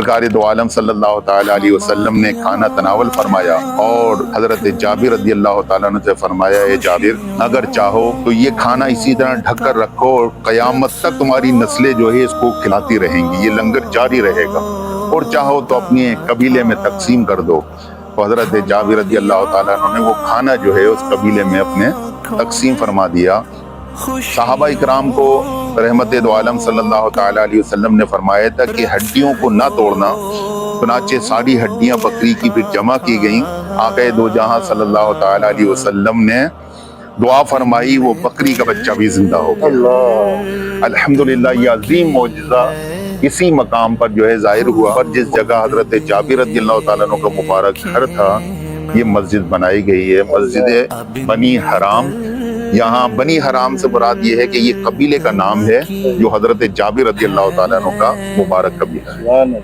सरकार दो आलम सल्लल्लाहु ताला अलैहि वसल्लम ने खाना तनावल फरमाया और हजरत जाबिर रज़ी अल्लाह ताला अन्हु से फरमाया, ए जाबिर, अगर चाहो तो ये खाना इसी तरह ढक कर रखो और क़यामत तक तुम्हारी नस्लें जो है इसको खिलाती रहेंगी, ये लंगर जारी रहेगा, और चाहो तो अपने कबीले में तकसीम कर दो। तो हजरत जाबिर रज़ी अल्लाह ताला अन्हु ने वो खाना जो है उस कबीले में अपने तकसीम फरमा दिया। सहाबा इकराम को रहमत दो आलम सल्लल्लाहु ताला अलैहि वसल्लम ने फरमाया था कि हड्डियों को ना तोड़ना, चुनाचे सारी हड्डियां बकरी की फिर जमा की गईं। आक़ा दो जहां सल्लल्लाहु ताला अलैहि वसल्लम ने दुआ फरमाई, वो बकरी का बच्चा भी जिंदा हो गया। अल्हम्दुलिल्लाह, ये अजीम मौजज़ा इसी मकाम पर जो है जाहिर हुआ, और जिस जगह हजरत जाबिर रज़ियल्लाहु ताला अन्हु का मुबारक घर था, ये मस्जिद बनाई गई है, मस्जिद बनी हराम। यहाँ बनी हराम से मुराद ये है कि ये कबीले का नाम है जो हजरत जाबिर रज़ियल्लाहु ताला अन्हु का मुबारक कबीला है।